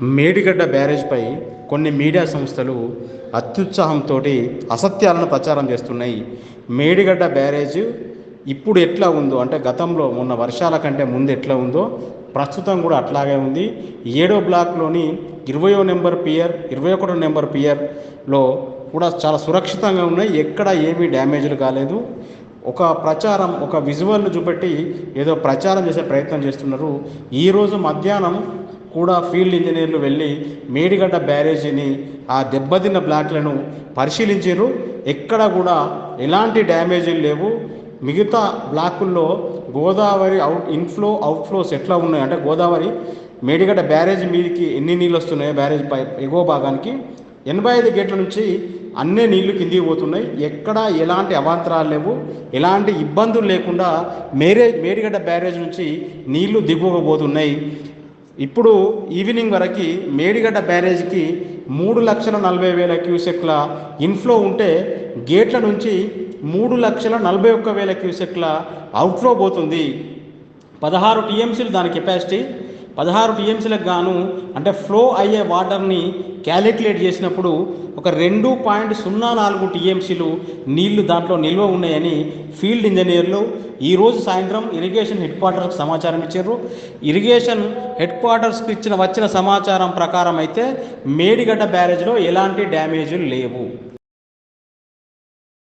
మేడిగడ్డ బ్యారేజ్పై కొన్ని మీడియా సంస్థలు అత్యుత్సాహంతో అసత్యాలను ప్రచారం చేస్తున్నాయి. మేడిగడ్డ బ్యారేజ్ ఇప్పుడు ఎట్లా ఉందో, అంటే గతంలో మొన్న వర్షాల కంటే ముందు ఎట్లా ఉందో ప్రస్తుతం కూడా అట్లాగే ఉంది. 7వ బ్లాక్లోని 20వ నెంబర్ పియర్, 21వ నెంబర్ పియర్లో కూడా చాలా సురక్షితంగా ఉన్నాయి. ఎక్కడ ఏమీ డ్యామేజ్లు కాలేదు. ఒక ప్రచారం, ఒక విజువల్ను చూపెట్టి ఏదో ప్రచారం చేసే ప్రయత్నం చేస్తున్నారు. ఈరోజు మధ్యాహ్నం కూడా ఫీల్డ్ ఇంజనీర్లు వెళ్ళి మేడిగడ్డ బ్యారేజీని, ఆ దెబ్బతిన్న బ్లాక్లను పరిశీలించారు. ఎక్కడ కూడా ఎలాంటి డ్యామేజీలు లేవు. మిగతా బ్లాకుల్లో గోదావరి ఇన్ఫ్లో అవుట్ఫ్లోస్ ఎట్లా ఉన్నాయి అంటే, గోదావరి మేడిగడ్డ బ్యారేజ్ మీదకి ఎన్ని నీళ్ళు వస్తున్నాయో బ్యారేజ్ పై ఎగువ భాగానికి 85 గేట్ల నుంచి అన్నీ నీళ్లు కిందికి పోతున్నాయి. ఎక్కడ ఎలాంటి అవాంతరాలు లేవు. ఎలాంటి ఇబ్బందులు లేకుండా మేడిగడ్డ బ్యారేజ్ నుంచి నీళ్లు దిగువబోతున్నాయి. ఇప్పుడు ఈవినింగ్ వరకు మేడిగడ్డ బ్యారేజ్కి 3,40,000 క్యూసెక్ల ఇన్ఫ్లో ఉంటే గేట్ల నుంచి 3,41,000 క్యూసెక్ల అవుట్ఫ్లో పోతుంది. 16 టీఎంసీలు దాని కెపాసిటీ. 16 టీఎంసీలకు గాను అంటే ఫ్లో అయ్యే వాటర్ని క్యాలిక్యులేట్ చేసినప్పుడు ఒక 2.04 టీఎంసీలు నీళ్లు దాంట్లో నిల్వ ఉన్నాయని ఫీల్డ్ ఇంజనీర్లు ఈరోజు సాయంత్రం ఇరిగేషన్ హెడ్ క్వార్టర్స్కి సమాచారం ఇచ్చారు. ఇరిగేషన్ హెడ్ క్వార్టర్స్కి వచ్చిన సమాచారం ప్రకారం అయితే మేడిగడ్డ బ్యారేజ్లో ఎలాంటి డ్యామేజీలు లేవు.